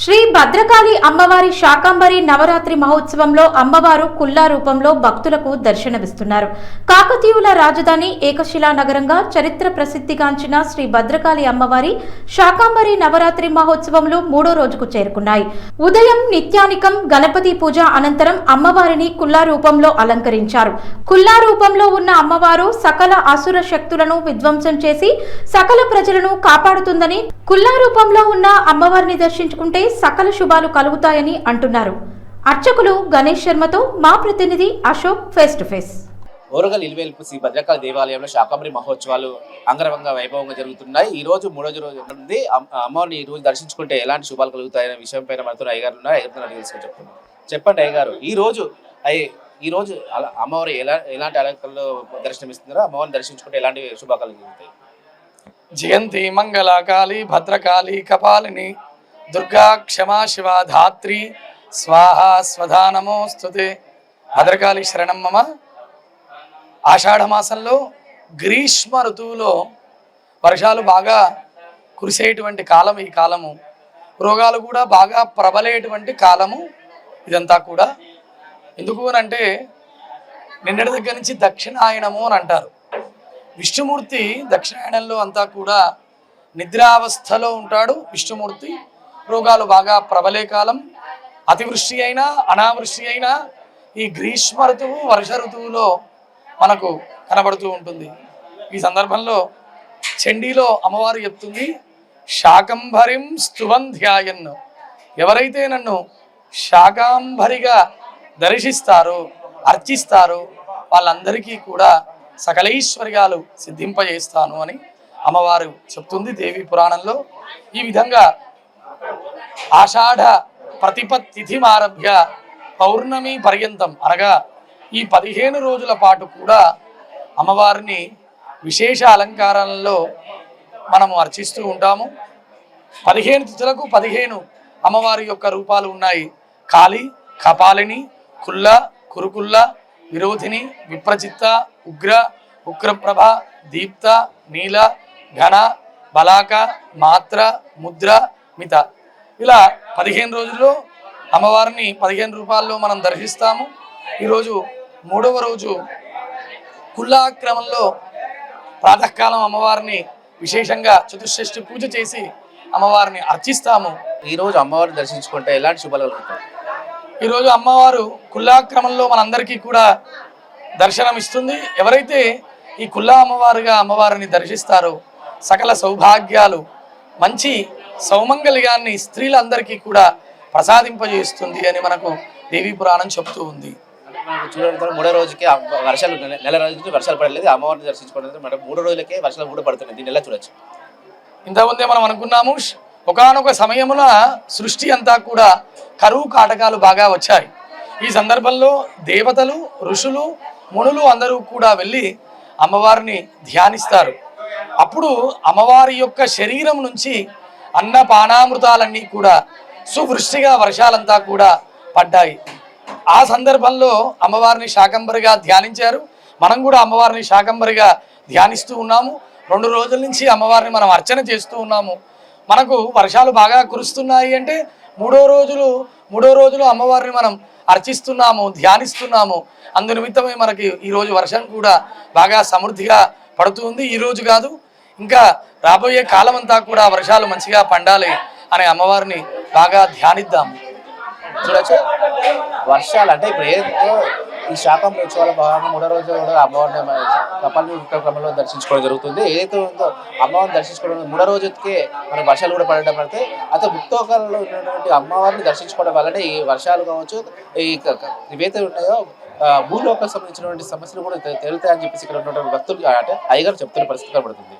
శ్రీ భద్రకాళి అమ్మవారి శాకంబరి నవరాత్రి మహోత్సవంలో అమ్మవారు కుల్లా రూపంలో భక్తులకు దర్శనమిస్తున్నారు. కాకతీయుల రాజధాని ఏకశిలా నగరంగా చరిత్ర ప్రసిద్ధిగాంచిన శ్రీ భద్రకాళి అమ్మవారి శాకంబరి నవరాత్రి మహోత్సవంలో 3వ రోజుకు చేరుకున్నాయి. ఉదయం నిత్యానికం గణపతి పూజ అనంతరం అమ్మవారిని కుల్లా రూపంలో అలంకరించారు. కుల్లా రూపంలో ఉన్న అమ్మవారు సకల అసుర శక్తులను విధ్వంసం చేసి సకల ప్రజలను కాపాడుతుందని, కుల్లా రూపంలో ఉన్న అమ్మవారిని దర్శించుకుంటే సకల శుభాలు కలుగుతాయని అంటున్నారు. అర్చకులు గణేష్ శర్మతో మా ప్రతినిధి Ashok face to face. Orugal ఇల్వేల్పు శ్రీ భద్రకాళి దేవాలయంలో శాకంబరి మహోత్సవాలు అంగరంగ వైభవంగా జరుగుతున్నాయి. ఈ రోజు 3వ రోజు ఉంది. అమ్మవారిని ఈ రోజు దర్శించుకుంటే ఎలాంటి శుభాలు కలుగుతాయనే విషయం పైన మనతో అయ్యగారు ఉన్నారు. అయ్యగారు తెలుసుకొని చెప్తున్నారు. చెప్పండి అయ్యగారు, ఈ రోజు అమ్మవారు ఎలాంటి అలంకరణలో దర్శనమిస్తున్నారో, అమ్మవారిని దర్శించుకుంటే ఎలాంటి శుభాలు కలుగుతాయి? జయంతి మంగళకాళి భద్రకాళి కపాలిని దుర్గా క్షమా శివ ధాత్రి స్వాహ స్వధా నమోస్తుతే. భద్రకాళి శరణం మమ. ఆషాఢ మాసంలో గ్రీష్మ ఋతువులో వర్షాలు బాగా కురిసేటువంటి కాలం ఈ కాలము. రోగాలు కూడా బాగా ప్రబలేటువంటి కాలము ఇదంతా కూడా. ఎందుకు అంటే నిన్నటి దగ్గర నుంచి దక్షిణాయనము అని అంటారు. విష్ణుమూర్తి దక్షిణాయనంలో అంతా కూడా నిద్రావస్థలో ఉంటాడు విష్ణుమూర్తి. రోగాలు బాగా ప్రబలే కాలం. అతివృష్టి అయినా అనావృష్టి అయినా ఈ గ్రీష్మ ఋతువు వర్ష ఋతువులో మనకు కనబడుతూ ఉంటుంది. ఈ సందర్భంలో చండీలో అమ్మవారు చెప్తుంది, శాకంభరిం స్తువం ధ్యాయన్. ఎవరైతే నన్ను శాకంభరిగా దర్శిస్తారో అర్చిస్తారో వాళ్ళందరికీ కూడా సకలైశ్వర్యాలు సిద్ధింపజేస్తాను అని అమ్మవారు చెప్తుంది దేవి పురాణంలో. ఈ విధంగా ఆషాఢ ప్రతిపత్తిథిమారభ్య పౌర్ణమి పర్యంతం అనగా ఈ 15 రోజుల పాటు కూడా అమ్మవారిని విశేష అలంకారాలలో మనము అర్చిస్తూ ఉంటాము. 15 తిథులకు 15 అమ్మవారి యొక్క రూపాలు ఉన్నాయి. కాళి, కపాలిని, కుల్ల, కురుకుల్ల, విరోధిని, విప్రచిత్త, ఉగ్ర, ఉగ్రప్రభ, దీప్త, నీల, ఘన, బలాక, మాత్ర, ముద్ర, మిత. ఇలా 15 రోజుల్లో అమ్మవారిని 15 రూపాల్లో మనం దర్శిస్తాము. ఈరోజు 3వ రోజు కుల్లాక్రమంలో ప్రాతకాలం అమ్మవారిని విశేషంగా చతుషష్ఠి పూజ చేసి అమ్మవారిని అర్చిస్తాము. ఈరోజు అమ్మవారిని దర్శించుకుంటే ఎలాంటి శుభాలు కలుగుతాయి? ఈరోజు అమ్మవారు కుల్లాక్రమంలో మనందరికీ కూడా దర్శనం ఇస్తుంది. ఎవరైతే ఈ కుల్లా అమ్మవారుగా అమ్మవారిని దర్శిస్తారో సకల సౌభాగ్యాలు, మంచి సౌమంగళ్యాన్ని స్త్రీలందరికీ కూడా ప్రసాదింపజేస్తుంది అని మనకు దేవీ పురాణం చెప్తూ ఉంది. చూడండి, 3వ రోజుకి వర్షాలు, నెల రోజులకి వర్షాలు పడలేదు. అమ్మవారిని దర్శించుకోవడం 3 రోజులకే వర్షాలు కూడా పడుతున్నాయి. దీన్ని ఎలా చూడొచ్చు? ఇంతకుముందే మనం అనుకున్నాము, ఒకానొక సమయమున సృష్టి అంతా కూడా కరువు కాటకాలు బాగా వచ్చాయి. ఈ సందర్భంలో దేవతలు, ఋషులు, మునులు అందరూ కూడా వెళ్ళి అమ్మవారిని ధ్యానిస్తారు. అప్పుడు అమ్మవారి యొక్క శరీరం నుంచి అన్నపానామృతాలన్నీ కూడా సువృష్టిగా వర్షాలంతా కూడా పడ్డాయి. ఆ సందర్భంలో అమ్మవారిని శాకంబరిగా ధ్యానించారు. మనం కూడా అమ్మవారిని శాకంబరిగా ధ్యానిస్తూ ఉన్నాము. 2 రోజుల నుంచి అమ్మవారిని మనం అర్చన చేస్తూ ఉన్నాము. మనకు వర్షాలు బాగా కురుస్తున్నాయి అంటే 3వ రోజులు అమ్మవారిని మనం అర్చిస్తున్నాము, ధ్యానిస్తున్నాము. అందు నిమిత్తమై మనకి ఈరోజు వర్షం కూడా బాగా సమృద్ధిగా పడుతుంది. ఈరోజు కాదు, ఇంకా రాబోయే కాలం అంతా కూడా వర్షాలు మంచిగా పండాలి అనే అమ్మవారిని బాగా ధ్యానిద్దాము. చూడొచ్చు, వర్షాలు అంటే ఇప్పుడు ఏదో ఈ శాకంబరి ఉత్సవాల భాగంగా 3వ రోజు కూడా అమ్మవారిని కపాలి క్రమంలో దర్శించుకోవడం జరుగుతుంది. ఏదైతే ఉందో అమ్మవారిని దర్శించుకోవడం 3వ రోజుకే మనకు వర్షాలు కూడా పడడం పడితే అయితే ముక్తోకాలలో ఉన్నటువంటి అమ్మవారిని దర్శించుకోవడం వల్లనే ఈ వర్షాలు కావచ్చు, ఇవైతే ఉన్నాయో భూలోకాలకు సంబంధించినటువంటి సమస్యలు కూడా తేలుతాయని చెప్పేసి ఇక్కడ ఉన్నటువంటి భక్తులు అంటే అయ్యగారు చెప్తున్న పరిస్థితి కనబడుతుంది.